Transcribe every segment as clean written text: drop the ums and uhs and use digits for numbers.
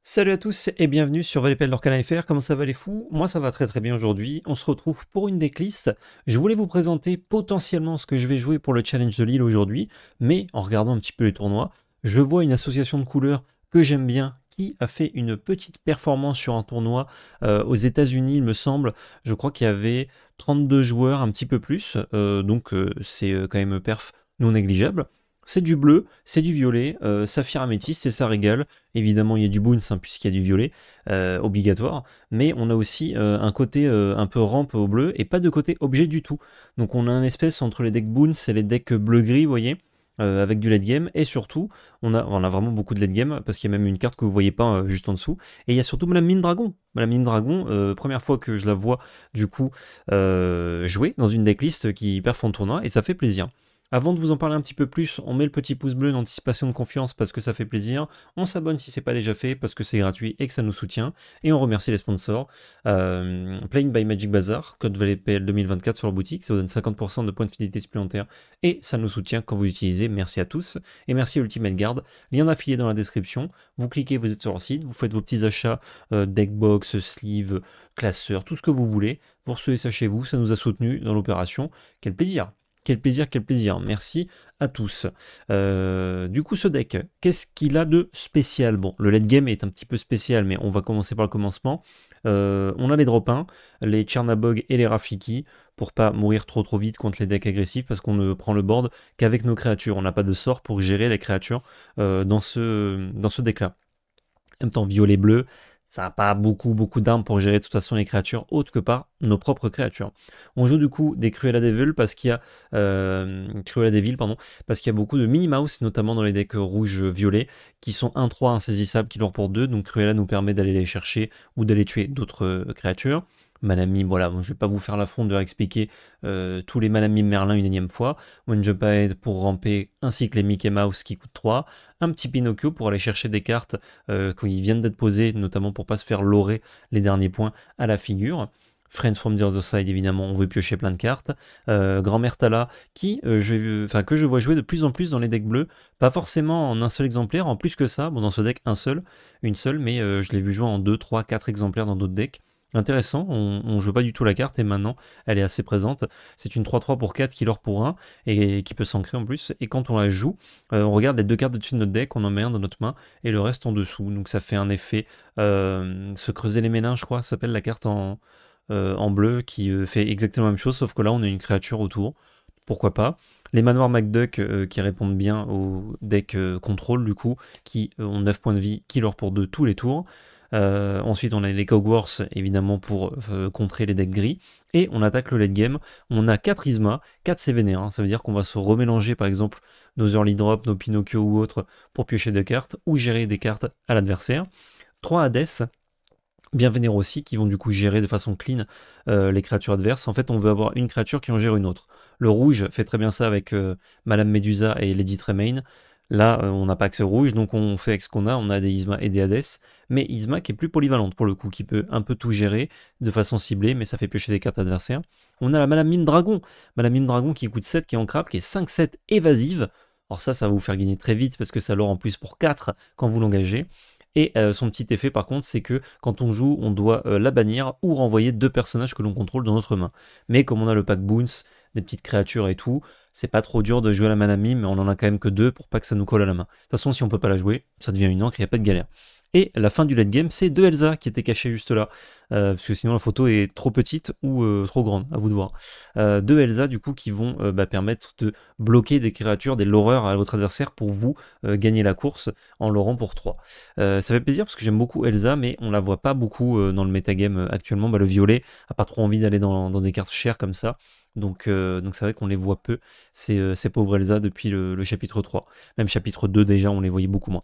Salut à tous et bienvenue sur VLPL Lorcan FR, comment ça va les fous? Moi ça va très très bien aujourd'hui, on se retrouve pour une decklist. Je voulais vous présenter potentiellement ce que je vais jouer pour le challenge de Lille aujourd'hui, mais en regardant un petit peu les tournois, je vois une association de couleurs que j'aime bien, qui a fait une petite performance sur un tournoi aux États-Unis il me semble. Je crois qu'il y avait 32 joueurs, un petit peu plus, c'est quand même perf non négligeable. C'est du bleu, c'est du violet, saphir améthyste et ça régale. Évidemment, il y a du bounce hein, puisqu'il y a du violet, obligatoire. Mais on a aussi un côté un peu rampe au bleu et pas de côté objet du tout. Donc on a un espèce entre les decks bounce et les decks bleu-gris, vous voyez, avec du late game. Et surtout, on a vraiment beaucoup de late game parce qu'il y a même une carte que vous voyez pas juste en dessous. Et il y a surtout Madame Mine Dragon. Madame Mine Dragon, première fois que je la vois du coup jouer dans une decklist qui perf en tournoi et ça fait plaisir. Avant de vous en parler un petit peu plus, on met le petit pouce bleu d'anticipation de confiance parce que ça fait plaisir. On s'abonne si c'est pas déjà fait parce que c'est gratuit et que ça nous soutient. Et on remercie les sponsors. Playing by Magic Bazaar, code VLPL 2024 sur leur boutique, ça vous donne 50% de points de fidélité supplémentaires et ça nous soutient quand vous utilisez. Merci à tous. Et merci Ultimate Guard. Lien affilié dans la description. Vous cliquez, vous êtes sur leur site, vous faites vos petits achats, deckbox, sleeve, classeur, tout ce que vous voulez. Pour ce chez vous, ça nous a soutenus dans l'opération. Quel plaisir! Quel plaisir, quel plaisir. Merci à tous. Du coup, ce deck, qu'est-ce qu'il a de spécial? Bon, le late game est un petit peu spécial, mais on va commencer par le commencement. On a les drop 1, les Tchernabog et les Rafiki, pour pas mourir trop vite contre les decks agressifs, parce qu'on ne prend le board qu'avec nos créatures. On n'a pas de sort pour gérer les créatures dans ce deck-là. En même temps, violet bleu, ça n'a pas beaucoup d'armes pour gérer de toute façon les créatures autres que par nos propres créatures. On joue du coup des Cruella Devil parce qu'il y a Cruella Devil, pardon, parce qu'il y a beaucoup de mini mouse, notamment dans les decks rouge-violet, qui sont 1-3 insaisissables, qui leur pour 2, donc Cruella nous permet d'aller les chercher ou d'aller tuer d'autres créatures. Mana Mime, voilà, bon, je vais pas vous faire la fonte de réexpliquer tous les Mana Mime Merlin une énième fois. One Jump Ahead pour ramper, ainsi que les Mickey Mouse qui coûtent 3. Un petit Pinocchio pour aller chercher des cartes quand ils viennent d'être posés, notamment pour pas se faire lorer les derniers points à la figure. Friends from the Other Side, évidemment, on veut piocher plein de cartes. Grand-mère Tala, que je vois jouer de plus en plus dans les decks bleus, pas forcément en un seul exemplaire, en plus que ça, bon dans ce deck une seule, mais je l'ai vu jouer en 2, 3, 4 exemplaires dans d'autres decks. Intéressant, on joue pas du tout la carte et maintenant elle est assez présente. C'est une 3-3 pour 4 killer pour 1 et qui peut s'ancrer en plus. Et quand on la joue, on regarde les deux cartes au-dessus de notre deck, on en met un dans notre main et le reste en dessous. Donc ça fait un effet se creuser les méninges, je crois, ça s'appelle la carte en bleu qui fait exactement la même chose, sauf que là on a une créature autour. Pourquoi pas. Les manoirs McDuck qui répondent bien au deck contrôle du coup, qui ont 9 points de vie, killer pour 2 tous les tours. Ensuite, on a les Cogwars, évidemment, pour contrer les decks gris. Et on attaque le late game. On a 4 Isma, 4 CVN1. Ça veut dire qu'on va se remélanger, par exemple, nos early drop, nos Pinocchio ou autres, pour piocher des cartes, ou gérer des cartes à l'adversaire. 3 Hades, bien vénérés aussi, qui vont du coup gérer de façon clean les créatures adverses. En fait, on veut avoir une créature qui en gère une autre. Le rouge fait très bien ça avec Madame Medusa et Lady Tremaine. Là, on n'a pas accès au rouge, donc on fait avec ce qu'on a. On a des Isma et des Hades, mais Isma qui est plus polyvalente pour le coup, qui peut un peu tout gérer de façon ciblée, mais ça fait piocher des cartes adversaires. On a la Madame Mime Dragon. Madame Mime Dragon qui coûte 7, qui est en crabe, qui est 5-7 évasive. Alors ça va vous faire gagner très vite parce que ça l'aura en plus pour 4 quand vous l'engagez. Et son petit effet par contre, c'est que quand on joue, on doit la bannir ou renvoyer 2 personnages que l'on contrôle dans notre main. Mais comme on a le pack Boons, des petites créatures et tout, c'est pas trop dur de jouer à la Mana Mime, mais on en a quand même que 2 pour pas que ça nous colle à la main. De toute façon, si on peut pas la jouer, ça devient une encre, il n'y a pas de galère. Et la fin du late game, c'est 2 Elsa qui étaient cachées juste là, parce que sinon la photo est trop petite ou trop grande, à vous de voir. 2 Elsa du coup qui vont permettre de bloquer des créatures, des loreurs à votre adversaire pour vous gagner la course en l'aurant pour 3. Ça fait plaisir parce que j'aime beaucoup Elsa, mais on la voit pas beaucoup dans le metagame actuellement. Le violet a pas trop envie d'aller dans des cartes chères comme ça. Donc c'est vrai qu'on les voit peu, ces pauvres Elsa, depuis le chapitre 3. Même chapitre 2 déjà, on les voyait beaucoup moins.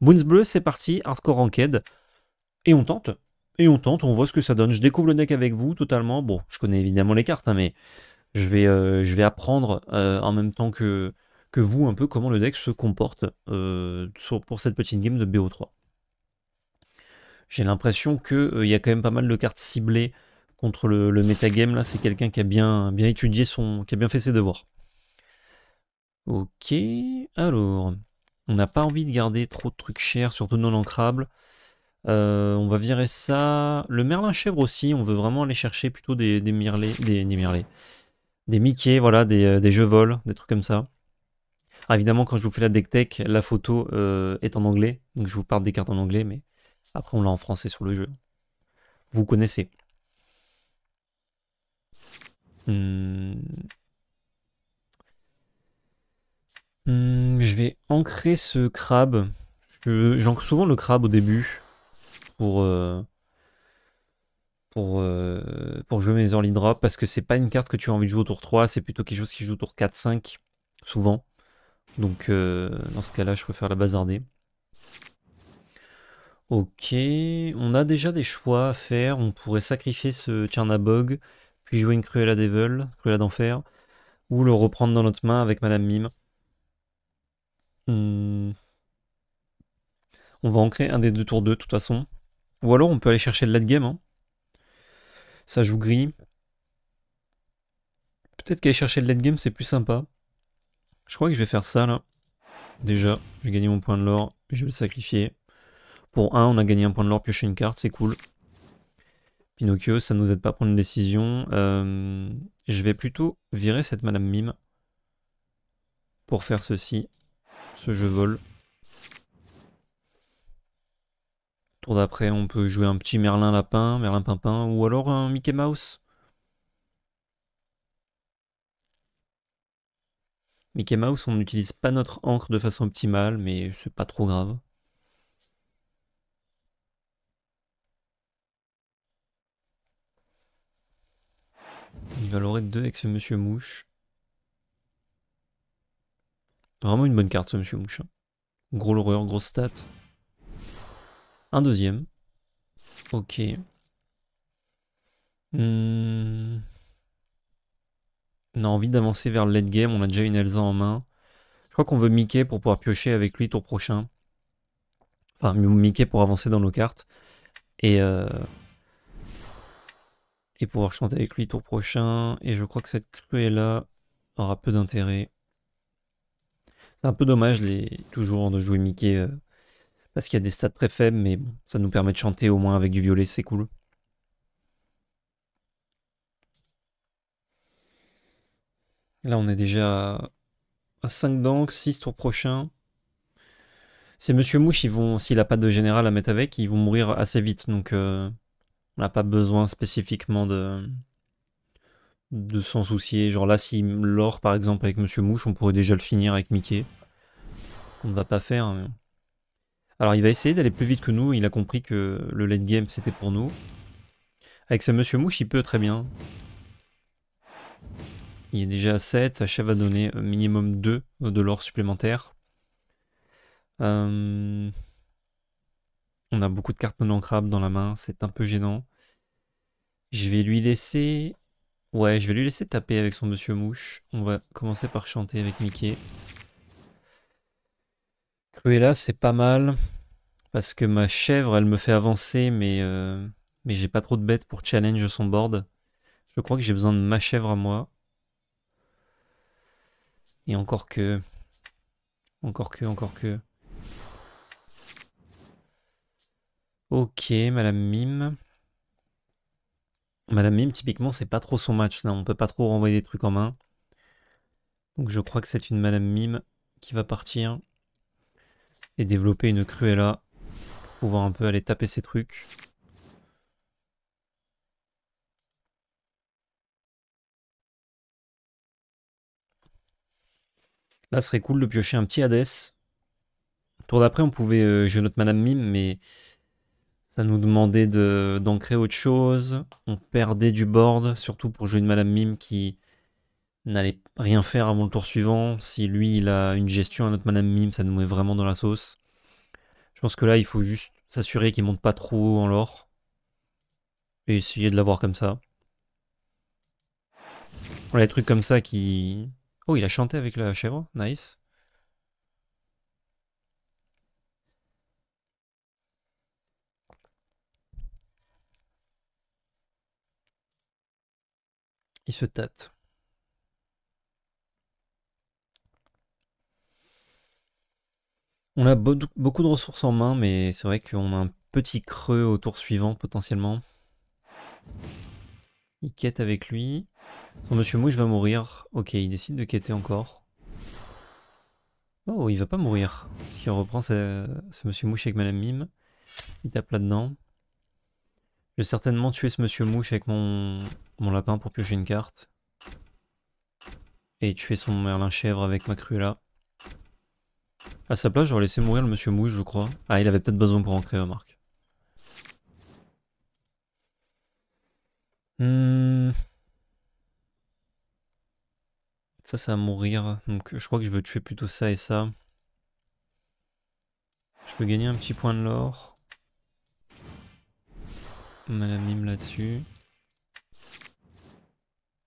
Boons bleu, c'est parti, hardcore ranked. Et on tente. On voit ce que ça donne. Je découvre le deck avec vous totalement. Bon, je connais évidemment les cartes, hein, mais je vais apprendre en même temps que vous un peu comment le deck se comporte pour cette petite game de BO3. J'ai l'impression qu'il y a quand même pas mal de cartes ciblées contre le metagame. Là, c'est quelqu'un qui a bien étudié qui a bien fait ses devoirs. Ok, alors, on n'a pas envie de garder trop de trucs chers, surtout non ancrables. On va virer ça. Le merlin chèvre aussi, on veut vraiment aller chercher plutôt des mirlets, des mirlets. Des Mickey, voilà, des jeux vols, des trucs comme ça. Ah, évidemment, quand je vous fais la deck tech, la photo est en anglais, donc je vous parle des cartes en anglais, mais après on l'a en français sur le jeu. Vous connaissez. Hmm. Je vais ancrer ce crabe. J'ancre souvent le crabe au début pour, euh, pour jouer mes early drop parce que c'est pas une carte que tu as envie de jouer au tour 3, c'est plutôt quelque chose qui joue au tour 4-5, souvent. Donc dans ce cas-là, je préfère la bazarder. Ok, on a déjà des choix à faire. On pourrait sacrifier ce Tchernabog, puis jouer une Cruella Devil, Cruella d'Enfer, ou le reprendre dans notre main avec Madame Mime. Hmm. On va ancrer un des deux tours 2 de toute façon. Ou alors on peut aller chercher le late game. Hein. Ça joue gris. Peut-être qu'aller chercher le late game c'est plus sympa. Je crois que je vais faire ça là. Déjà, j'ai gagné mon point de l'or, je vais le sacrifier. Pour 1, on a gagné un point de l'or, piocher une carte, c'est cool. Pinocchio, ça nous aide pas à prendre une décision. Je vais plutôt virer cette Madame Mime pour faire ceci. Ce jeu vol. Tour d'après, on peut jouer un petit Merlin Lapin, Merlin Pimpin, ou alors un Mickey Mouse. Mickey Mouse, on n'utilise pas notre encre de façon optimale, mais c'est pas trop grave. Il va l'aurait 2 avec ce Monsieur Mouche. Vraiment une bonne carte ce Monsieur Mouche. Hein. Gros l'horreur, grosse stat. Un deuxième. Ok. On a envie d'avancer vers le late game, on a déjà une Elsa en main. Je crois qu'on veut Mickey pour pouvoir piocher avec lui tour prochain. Enfin, Mickey pour avancer dans nos cartes. Et, et pouvoir chanter avec lui tour prochain. Et je crois que cette Cruella aura peu d'intérêt. C'est un peu dommage toujours de jouer Mickey parce qu'il y a des stats très faibles, mais bon, ça nous permet de chanter au moins avec du violet, c'est cool. Là, on est déjà à 5 d'encre, 6 tours prochains. Ces Monsieur Mouche, s'il n'a pas de général à mettre avec, ils vont mourir assez vite. Donc, on n'a pas besoin spécifiquement de s'en soucier. Genre là, si l'or, par exemple, avec Monsieur Mouche, on pourrait déjà le finir avec Mickey. On ne va pas faire. Mais... Alors, il va essayer d'aller plus vite que nous. Il a compris que le late game, c'était pour nous. Avec ce Monsieur Mouche, il peut très bien. Il est déjà à 7. Sa chef va donner minimum 2 de l'or supplémentaire. On a beaucoup de cartes non ancrables dans la main. C'est un peu gênant. Je vais lui laisser... Ouais, je vais lui laisser taper avec son Monsieur Mouche. On va commencer par chanter avec Mickey. Cruella, c'est pas mal. Parce que ma chèvre, elle me fait avancer, mais j'ai pas trop de bêtes pour challenge son board. Je crois que j'ai besoin de ma chèvre à moi. Et encore que... Encore que, encore que... Ok, Madame Mime. Madame Mime, typiquement, c'est pas trop son match. Là, on peut pas trop renvoyer des trucs en main. Donc je crois que c'est une Madame Mime qui va partir. Et développer une Cruella. Pour pouvoir un peu aller taper ses trucs. Là, ce serait cool de piocher un petit Hades. Tour d'après, on pouvait jouer notre Madame Mime, mais ça nous demandait d'ancrer autre chose. On perdait du board, surtout pour jouer une Madame Mime qui n'allait rien faire avant le tour suivant. Si lui, il a une gestion à notre Madame Mime, ça nous met vraiment dans la sauce. Je pense que là, il faut juste s'assurer qu'il monte pas trop haut en l'or. Et essayer de l'avoir comme ça. On a des trucs comme ça qui... Oh, il a chanté avec la chèvre, nice. Il se tâte. On a beaucoup de ressources en main, mais c'est vrai qu'on a un petit creux au tour suivant, potentiellement. Il quête avec lui. Son monsieur mouche va mourir. Ok, il décide de quêter encore. Oh, il va pas mourir. Parce qu'il reprend ce monsieur mouche avec madame Mime. Il tape là-dedans. Je vais certainement tuer ce monsieur mouche avec mon lapin pour piocher une carte. Et tuer son merlin chèvre avec ma Cruella. À sa place, j'aurais laissé mourir le monsieur mouche, je crois. Ah, il avait peut-être besoin pour ancrer, remarque. Ça va mourir. Donc je crois que je veux tuer plutôt ça et ça. Je peux gagner un petit point de l'or. Madame Mime là-dessus.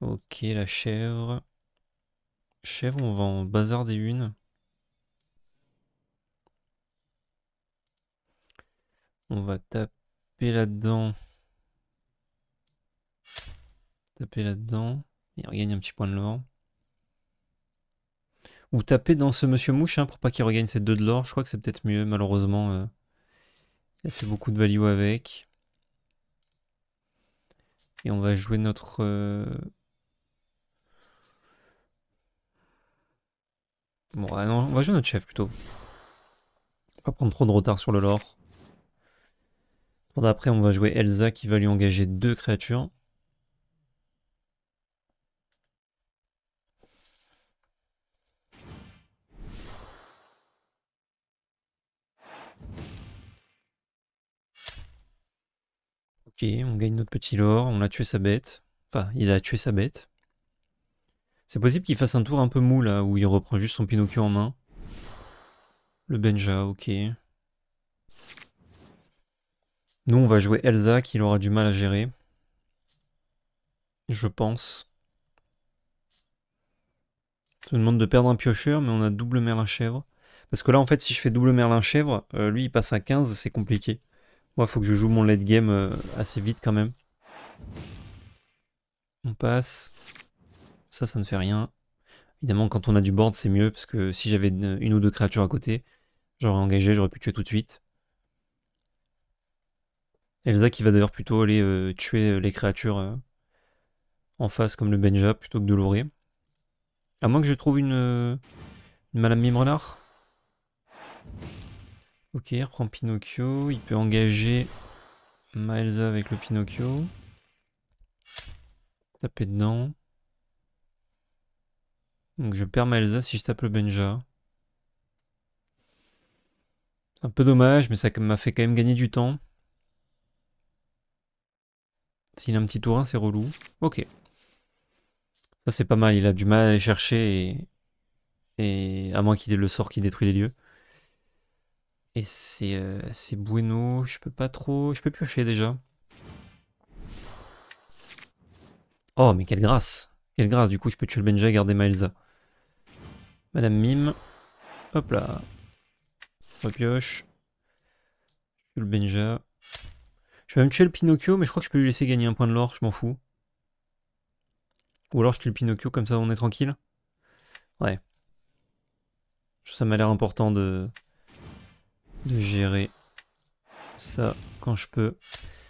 Ok, la chèvre. Chèvre, on va en bazarder une. On va taper là-dedans. Taper là-dedans. Et on gagne un petit point de l'or. Ou taper dans ce monsieur mouche pour pas qu'il regagne ses 2 de l'or. Je crois que c'est peut-être mieux, malheureusement. Il a fait beaucoup de value avec. Et on va jouer notre... Bon, ah non, on va jouer notre chef plutôt. On va pas prendre trop de retard sur le lore. Pour d'après, on va jouer Elsa qui va lui engager 2 créatures. Ok, on gagne notre petit lore, on a tué sa bête. Enfin, il a tué sa bête. C'est possible qu'il fasse un tour un peu mou là, où il reprend juste son Pinocchio en main. Le Benja, ok. Nous, on va jouer Elsa, qu'il aura du mal à gérer. Je pense. Ça me demande de perdre un piocheur, mais on a double merlin chèvre. Parce que là, en fait, si je fais double merlin chèvre, lui, il passe à 15, c'est compliqué. Moi, il faut que je joue mon late game assez vite quand même. On passe. Ça ne fait rien. Évidemment, quand on a du board, c'est mieux, parce que si j'avais une ou 2 créatures à côté, j'aurais engagé, j'aurais pu tuer tout de suite. Elsa qui va d'ailleurs plutôt aller tuer les créatures en face, comme le Benja, plutôt que de l'orer. À moins que je trouve une Madame Mime Renard. Ok, il reprend Pinocchio, il peut engager ma Elsa avec le Pinocchio. Taper dedans. Donc je perds ma Elsa si je tape le Benja. C'est un peu dommage, mais ça m'a fait quand même gagner du temps. S'il a un petit tour 1, c'est relou. Ok. Ça c'est pas mal, il a du mal à aller chercher et à moins qu'il ait le sort qui détruit les lieux. Et c'est bueno, je peux pas trop... Je peux piocher déjà. Oh mais quelle grâce. Quelle grâce, du coup je peux tuer le Benja et garder ma Elsa. Madame Mime. Hop là. Repioche. Je tue le Benja. Je vais même tuer le Pinocchio, mais je crois que je peux lui laisser gagner un point de l'or, je m'en fous. Ou alors je tue le Pinocchio, comme ça on est tranquille. Ouais. Ça m'a l'air important de gérer ça quand je peux.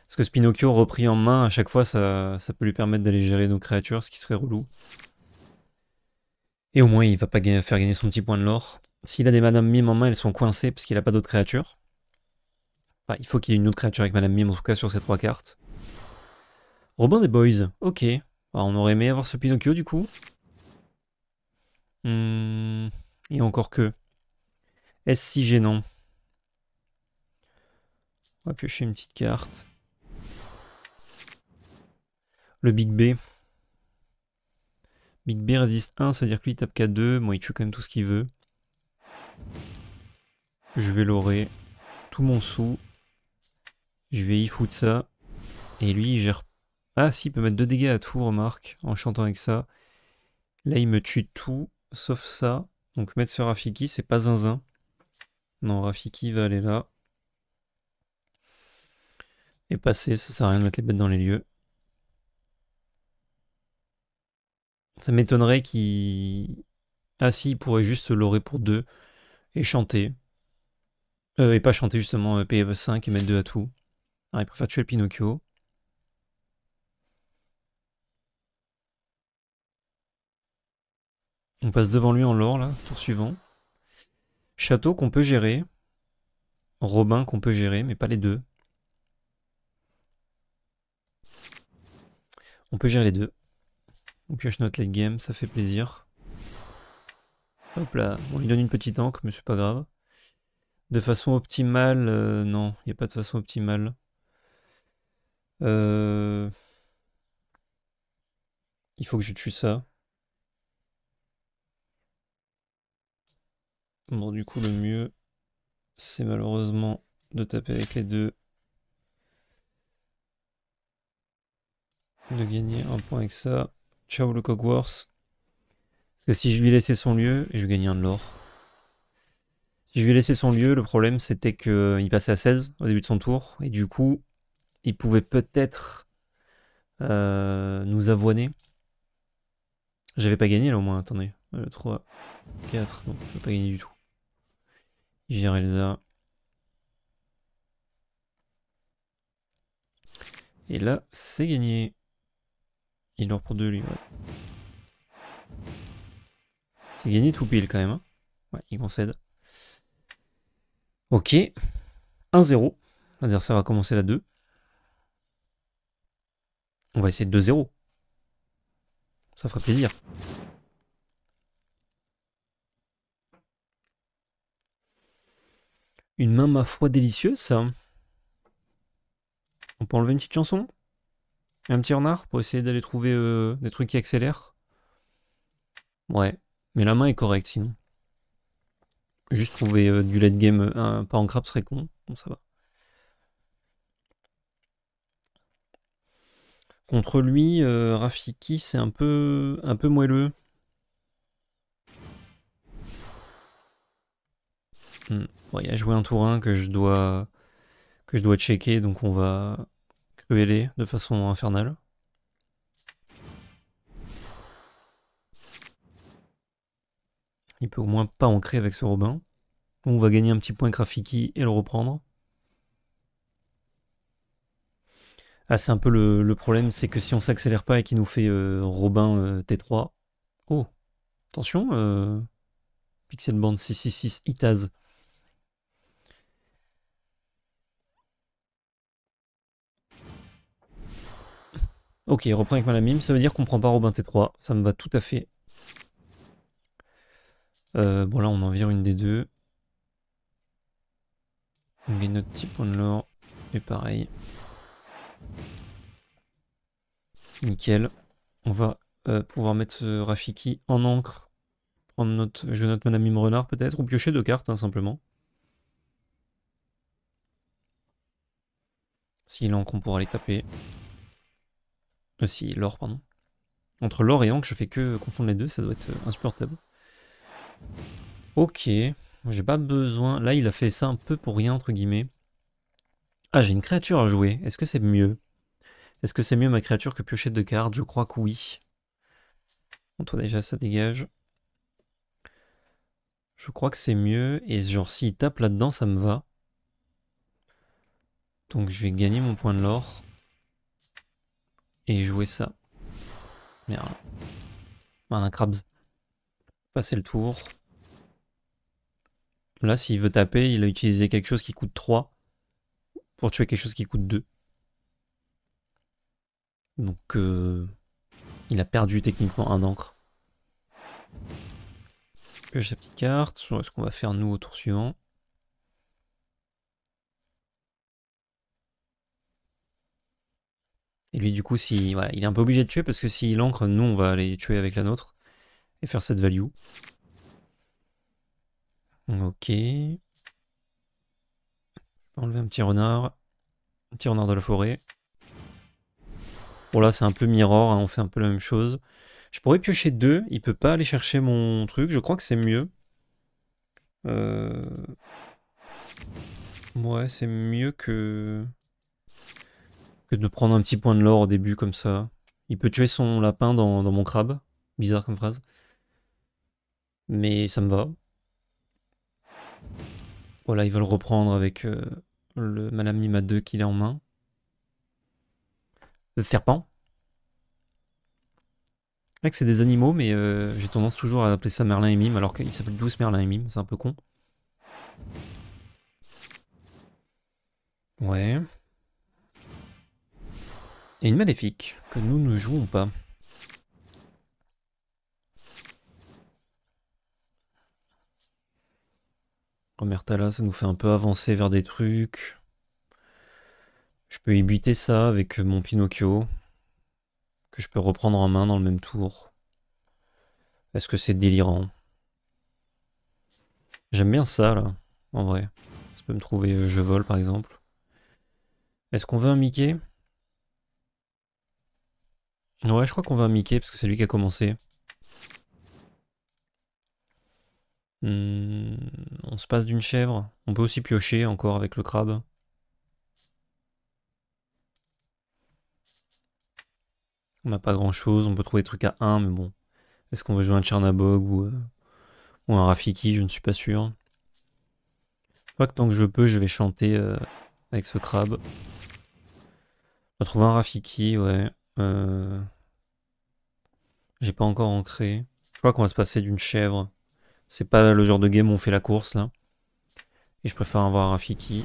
Parce que ce Pinocchio repris en main, à chaque fois, ça peut lui permettre d'aller gérer nos créatures, ce qui serait relou. Et au moins, il va pas faire gagner son petit point de l'or. S'il a des Madame Mime en main, elles sont coincées parce qu'il a pas d'autres créatures. Enfin, il faut qu'il ait une autre créature avec Madame Mime, en tout cas sur ces 3 cartes. Robin des Boys, ok. Alors, on aurait aimé avoir ce Pinocchio du coup. Et encore que. Est-ce si gênant? On va piocher une petite carte. Le Big B. Big B résiste 1, ça veut dire que lui il tape K2. Bon, il tue quand même tout ce qu'il veut. Je vais l'aurer tout mon sou. Je vais y foutre ça. Et lui, il gère. Ah, si, il peut mettre 2 dégâts à tout, remarque, en chantant avec ça. Là, il me tue tout, sauf ça. Donc, mettre sur Rafiki, c'est pas zinzin. Non, Rafiki va aller là. Et passer, ça sert à rien de mettre les bêtes dans les lieux. Ça m'étonnerait qu'il... Ah si, il pourrait juste l'aurer pour 2 et chanter. Et pas chanter justement PF5 et mettre 2 à tout. Alors il préfère tuer le Pinocchio. On passe devant lui en lore là, tour suivant. Château qu'on peut gérer. Robin qu'on peut gérer, mais pas les deux. On peut gérer les deux. On pioche notre late game, ça fait plaisir. Hop là, on lui donne une petite encre, mais c'est pas grave. De façon optimale, non, il n'y a pas de façon optimale. Il faut que je tue ça. Bon, du coup, le mieux, c'est malheureusement de taper avec les deux. De gagner un point avec ça. Ciao le Cogworth. Parce que si je lui laissais son lieu, et je gagnais un de l'or. Si je lui laissais son lieu, le problème c'était qu'il passait à 16 au début de son tour. Et du coup, il pouvait peut-être nous avoiner. J'avais pas gagné là au moins, attendez. 3, 4, non, je n'ai pas gagné du tout. Il gère Elsa. Et là, c'est gagné. Il leur pour 2 lui, ouais. C'est gagné tout pile quand même. Hein. Ouais, il concède. Ok. 1-0. L'adversaire va commencer la 2. On va essayer de 2-0. Ça ferait plaisir. Une main, ma foi, délicieuse, ça. On peut enlever une petite chanson? Un petit renard pour essayer d'aller trouver des trucs qui accélèrent? Ouais. Mais la main est correcte, sinon. Juste trouver du late game pas en crabe serait con. Bon, ça va. Contre lui, Rafiki, c'est un peu moelleux. Bon, il a joué un tour 1 que je dois checker, donc on va crueler de façon infernale. Il peut au moins pas ancrer avec ce Robin. On va gagner un petit point avec Rafiki et le reprendre. Ah, c'est un peu le problème, c'est que si on s'accélère pas et qu'il nous fait Robin T3... Oh, attention, Pixel Band 666 Itaz. Ok, il reprend avec Malamim, ça veut dire qu'on prend pas Robin T3, ça me va tout à fait. Bon là on en vire une des deux. On gagne notre petit point de l'or, et pareil. Nickel. On va pouvoir mettre Rafiki en encre. Jouer notre Malamim Renard peut-être, ou piocher 2 cartes hein, simplement. S'il est encre on pourra les taper. Si, l'or pardon. Entre l'or et encre je fais que confondre les deux, ça doit être insupportable. Ok, j'ai pas besoin... Là, il a fait ça un peu pour rien, entre guillemets. Ah, j'ai une créature à jouer. Est-ce que c'est mieux? Est-ce que c'est mieux ma créature que piocher 2 cartes? Je crois que oui. Bon, toi déjà, ça dégage. Je crois que c'est mieux. Et genre, s'il tape là-dedans, ça me va. Donc, je vais gagner mon point de l'or. Et jouer ça. Merde. Un Crabs. Passer le tour. Là, s'il veut taper, il a utilisé quelque chose qui coûte 3 pour tuer quelque chose qui coûte 2. Donc, il a perdu techniquement un encre. Pioche sa petite carte. Ce qu'on va faire nous au tour suivant. Et lui, du coup, voilà, il est un peu obligé de tuer parce que s'il ancre, nous, on va aller tuer avec la nôtre et faire cette value. Ok. Enlever un petit renard. Un petit renard de la forêt. Bon, là, c'est un peu mirror, hein, on fait un peu la même chose. Je pourrais piocher 2, il peut pas aller chercher mon truc, je crois que c'est mieux. Ouais, c'est mieux que de prendre un petit point de l'or au début comme ça. Il peut tuer son lapin dans mon crabe. Bizarre comme phrase. Mais ça me va. Voilà, ils veulent reprendre avec le Madame Mime à 2 qu'il a en main. Le Serpent. C'est vrai que c'est des animaux, mais j'ai tendance toujours à appeler ça Merlin et Mime, alors qu'ils s'appellent tous Merlin et Mime, c'est un peu con. Ouais. Et une maléfique, que nous ne jouons pas. Omertala, ça nous fait un peu avancer vers des trucs. Je peux éviter ça avec mon Pinocchio, que je peux reprendre en main dans le même tour. Est-ce que c'est délirant? J'aime bien ça, là, en vrai. Ça peut me trouver je vole, par exemple. Est-ce qu'on veut un Mickey? Ouais, je crois qu'on veut un Mickey, parce que c'est lui qui a commencé. On se passe d'une chèvre. On peut aussi piocher encore avec le crabe. On n'a pas grand chose, on peut trouver des trucs à 1, mais bon. Est-ce qu'on veut jouer un Tchernabog ou un Rafiki? Je ne suis pas sûr. Je crois que tant que je peux, je vais chanter avec ce crabe. On va trouver un Rafiki, ouais. J'ai pas encore ancré. Je crois qu'on va se passer d'une chèvre. C'est pas le genre de game où on fait la course, là. Et je préfère avoir un Rafiki.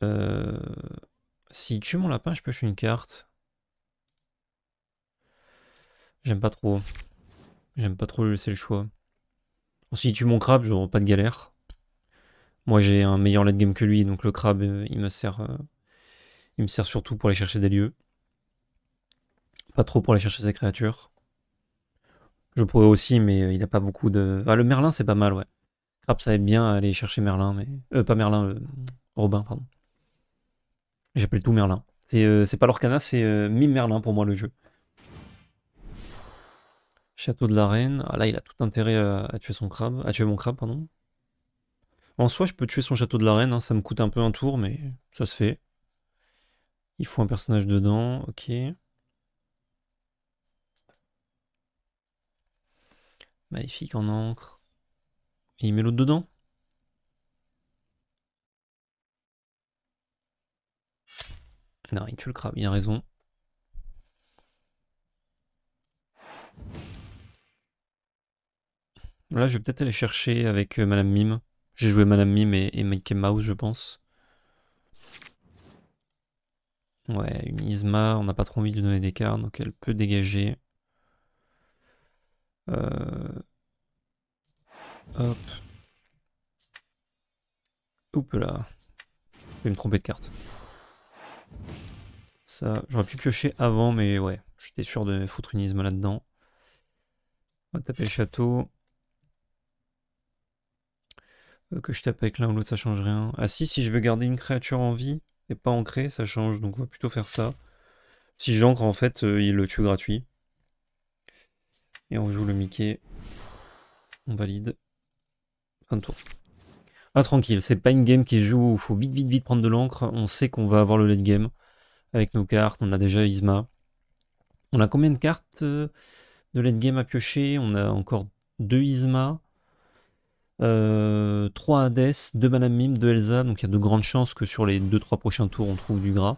Euh... S'il tue mon lapin, je pioche une carte. J'aime pas trop. J'aime pas trop lui laisser le choix. Bon, s'il tue mon crabe, j'aurai pas de galère. Moi, j'ai un meilleur late game que lui, donc le crabe, il me sert surtout pour aller chercher des lieux. Pas trop pour aller chercher ses créatures. Je pourrais aussi, mais il a pas beaucoup de... Ah, le Merlin, c'est pas mal, ouais. Crabe, ça aide bien à aller chercher Merlin, mais... pas Merlin, Robin, pardon. J'appelle tout Merlin. C'est pas l'Orcana, c'est Mime Merlin pour moi, le jeu. Château de la Reine. Ah là, il a tout intérêt à tuer son crabe. À tuer mon crabe, pardon. En soi, je peux tuer son château de la Reine, hein, ça me coûte un peu un tour, mais ça se fait. Il faut un personnage dedans, ok. Maléfique en encre. Et il met l'autre dedans? Non, il tue le crabe, il a raison. Là, je vais peut-être aller chercher avec Madame Mime. J'ai joué Madame Mime et Mickey Mouse, je pense. Ouais, une Isma, on n'a pas trop envie de lui donner des cartes, donc elle peut dégager. Hop. Oups là. Je vais me tromper de carte. Ça, j'aurais pu piocher avant, mais ouais, j'étais sûr de foutre une Isma là-dedans. On va taper le château. Que je tape avec l'un ou l'autre, ça change rien. Ah si je veux garder une créature en vie et pas ancrée, ça change, donc on va plutôt faire ça. Si j'ancre, en fait, il le tue gratuit. Et on joue le Mickey. On valide. Fin de tour. Ah, tranquille, c'est pas une game qui se joue où il faut vite prendre de l'encre. On sait qu'on va avoir le late game avec nos cartes. On a déjà Isma. On a combien de cartes de late game à piocher? On a encore 2 Isma, 3 Hades, 2 Madame Mime, 2 Elsa. Donc il y a de grandes chances que sur les 2-3 prochains tours, on trouve du gras.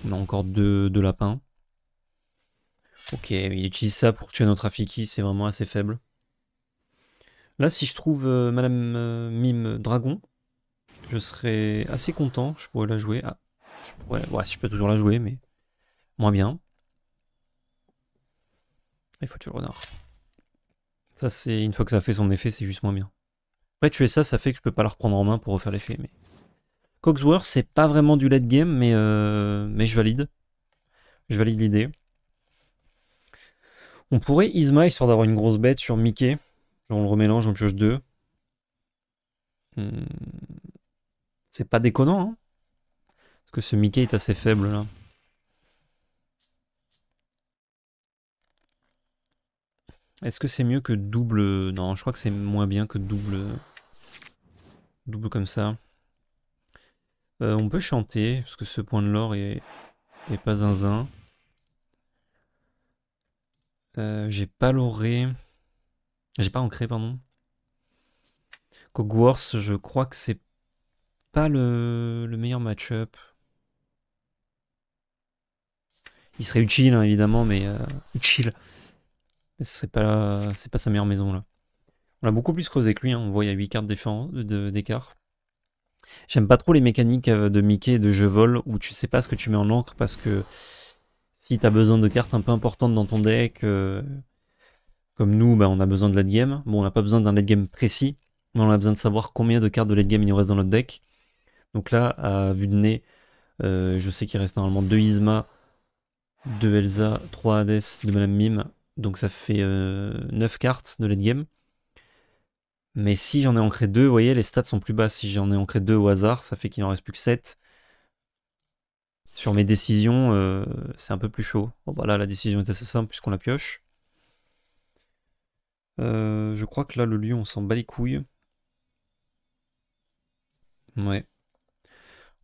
On a encore 2 lapins. Ok, il utilise ça pour tuer notre Rafiki, c'est vraiment assez faible. Là, si je trouve Madame Mime Dragon, je serais assez content. Je pourrais la jouer. Ah, ouais, je peux toujours la jouer, mais moins bien. Il faut tuer le renard. Ça, c'est une fois que ça fait son effet, c'est juste moins bien. Après, tuer ça, ça fait que je peux pas la reprendre en main pour refaire l'effet. Mais Cogsworth, c'est pas vraiment du late game, mais je valide. Je valide l'idée. On pourrait Isma, histoire d'avoir une grosse bête sur Mickey. Genre on le remélange, on pioche 2. C'est pas déconnant, hein. Parce que ce Mickey est assez faible, là. Est-ce que c'est mieux que double... Non, je crois que c'est moins bien que double... Double comme ça. On peut chanter, parce que ce point de l'or est pas zinzin. J'ai pas l'oré. J'ai pas ancré, pardon. Hogwarts, je crois que c'est pas le meilleur match-up. Il serait utile, hein, évidemment, mais utile. Mais c'est pas sa meilleure maison, là. On a beaucoup plus creusé que lui, hein. On voit il y a 8 cartes d'écart. J'aime pas trop les mécaniques de Mickey et de jeu vol où tu sais pas ce que tu mets en encre parce que si t'as besoin de cartes un peu importantes dans ton deck, comme nous, bah, on a besoin de late game. Bon, on n'a pas besoin d'un late game précis, mais on a besoin de savoir combien de cartes de late game il nous reste dans notre deck. Donc là, à vue de nez, je sais qu'il reste normalement 2 Yzma, 2 Elsa, 3 Hades, 2 Madame Mime. Donc ça fait 9 cartes de late game. Mais si j'en ai ancré 2, vous voyez, les stats sont plus bas. Si j'en ai ancré 2 au hasard, ça fait qu'il n'en reste plus que 7. Sur mes décisions, c'est un peu plus chaud. Bon, voilà, la décision est assez simple puisqu'on la pioche. Je crois que là, le lion, on s'en bat les couilles. Ouais.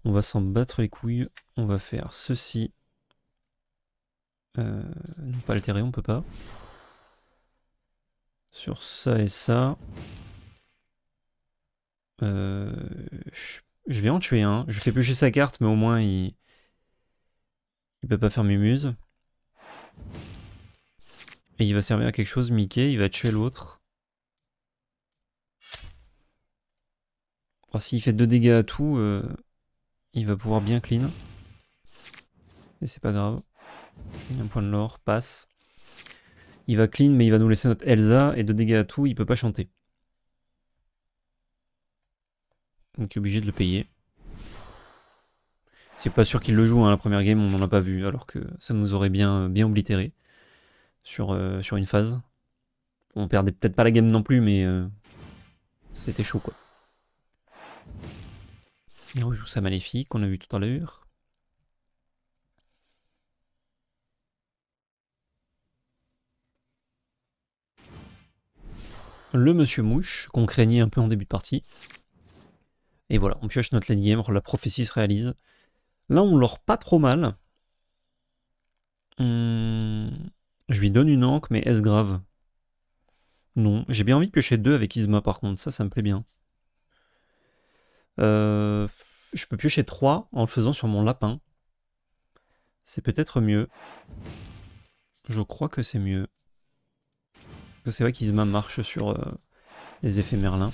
On va s'en battre les couilles. On va faire ceci. Non, pas altérer, on peut pas. Sur ça et ça. Je vais en tuer un. Je fais piocher sa carte, mais au moins il peut pas faire mumuse. Et il va servir à quelque chose, Mickey. Il va tuer l'autre. S'il fait 2 dégâts à tout, il va pouvoir bien clean. Et c'est pas grave. Un point de l'or, passe. Il va clean, mais il va nous laisser notre Elsa. Et 2 dégâts à tout, il peut pas chanter. Donc il est obligé de le payer. C'est pas sûr qu'il le joue, hein, la première game, on n'en a pas vu, alors que ça nous aurait bien oblitéré sur une phase. On perdait peut-être pas la game non plus, mais c'était chaud, quoi. Il rejoue sa maléfique, qu'on a vu tout à l'heure. Le Monsieur Mouche, qu'on craignait un peu en début de partie. Et voilà, on pioche notre late game, la prophétie se réalise. Là, on lord pas trop mal. Je lui donne une encre, mais est-ce grave? Non, j'ai bien envie de piocher 2 avec Yzma par contre, ça me plaît bien. Je peux piocher 3 en le faisant sur mon lapin. C'est peut-être mieux. Je crois que c'est mieux. C'est vrai qu'Yzma marche sur les effets Merlin.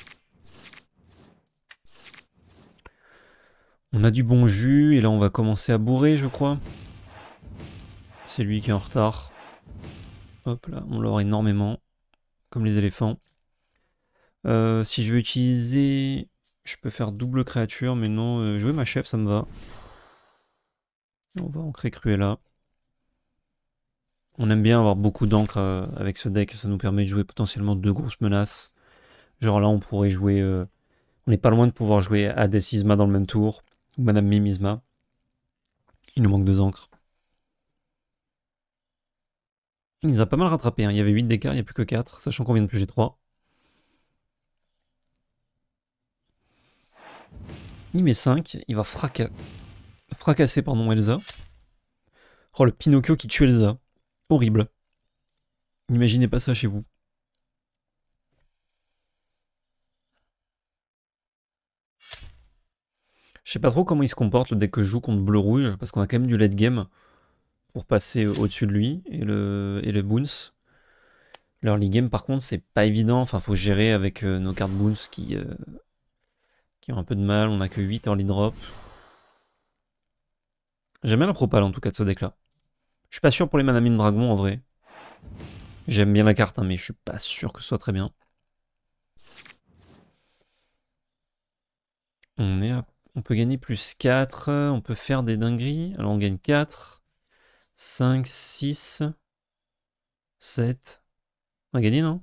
On a du bon jus, et là on va commencer à bourrer, je crois. C'est lui qui est en retard. Hop là, on l'aura énormément. Comme les éléphants. Si je veux utiliser... Je peux faire double créature, mais non, jouer ma chef, ça me va. On va ancrer Cruella. On aime bien avoir beaucoup d'encre avec ce deck, ça nous permet de jouer potentiellement 2 grosses menaces. Genre là, on pourrait jouer... on n'est pas loin de pouvoir jouer Hades Yzma dans le même tour, ou Madame Mime Yzma. Il nous manque 2 encres. Il nous a pas mal rattrapé, hein. Il y avait 8 d'écart, il n'y a plus que 4, sachant qu'on vient de piocher 3. Il met 5, il va fracasser pardon, Elsa. Oh, le Pinocchio qui tue Elsa. Horrible. N'imaginez pas ça chez vous. Je sais pas trop comment il se comporte le deck que je joue contre bleu-rouge, parce qu'on a quand même du late game pour passer au-dessus de lui, et le Boons. L'early game par contre c'est pas évident, enfin faut gérer avec nos cartes Boons qui ont un peu de mal, on a que 8 early drop. J'aime bien la propale en tout cas de ce deck là. Je suis pas sûr pour les Manamine Dragon en vrai. J'aime bien la carte, hein, mais je suis pas sûr que ce soit très bien. On peut gagner plus 4, on peut faire des dingueries. Alors on gagne 4, 5, 6, 7. On a gagné, non?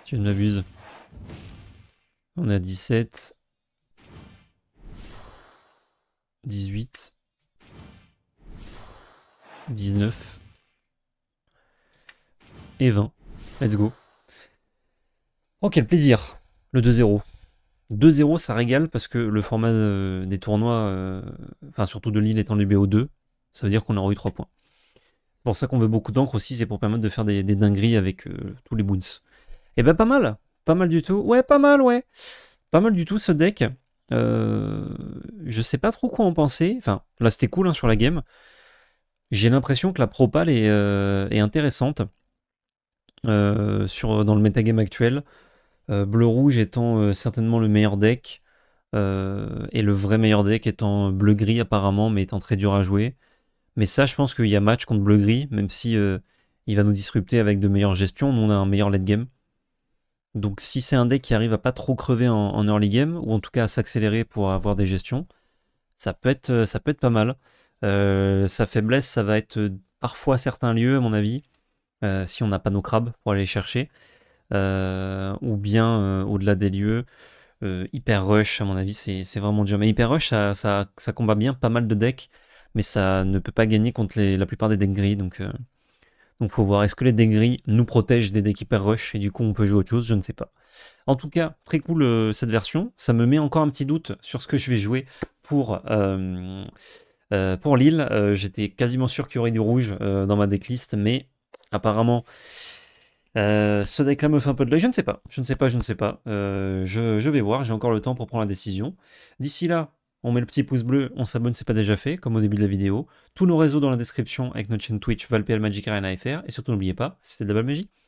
Tu ne m'abuses. On est à 17, 18, 19 et 20. Let's go. Oh, quel plaisir. Le 2-0. 2-0, ça régale parce que le format des tournois, enfin surtout de Lille étant du BO2, ça veut dire qu'on aura eu 3 points. C'est pour ça qu'on veut beaucoup d'encre aussi, c'est pour permettre de faire des dingueries avec tous les boons. Et ben pas mal. Pas mal du tout. Ouais, pas mal, ouais. Pas mal du tout ce deck. Euh, je sais pas trop quoi en penser. Enfin, là c'était cool hein, sur la game. J'ai l'impression que la propal est intéressante dans le metagame actuel. Bleu-rouge étant certainement le meilleur deck. Et le vrai meilleur deck étant bleu-gris apparemment, mais étant très dur à jouer. Mais ça, je pense qu'il y a match contre bleu-gris, même si il va nous disrupter avec de meilleures gestions. Nous, on a un meilleur late game. Donc si c'est un deck qui arrive à pas trop crever en early game, ou en tout cas à s'accélérer pour avoir des gestions, ça peut être pas mal. Sa faiblesse, ça va être parfois certains lieux, à mon avis, si on n'a pas nos crabes pour aller les chercher. Ou bien au-delà des lieux, Hyper Rush, à mon avis, c'est vraiment dur. Mais Hyper Rush, ça combat bien pas mal de decks, mais ça ne peut pas gagner contre la plupart des decks gris. Donc faut voir, est-ce que les decks gris nous protègent des decks Hyper Rush et du coup on peut jouer autre chose, je ne sais pas. En tout cas, très cool cette version. Ça me met encore un petit doute sur ce que je vais jouer pour Lille. J'étais quasiment sûr qu'il y aurait du rouge dans ma decklist, mais apparemment ce deck-là me fait un peu de l'œil. Je ne sais pas, je ne sais pas, je ne sais pas. Je vais voir, j'ai encore le temps pour prendre la décision. D'ici là, on met le petit pouce bleu, on s'abonne, c'est pas déjà fait, comme au début de la vidéo. Tous nos réseaux dans la description avec notre chaîne Twitch, ValPL Magic Arena FR. Et surtout, n'oubliez pas, c'était de la balle magie.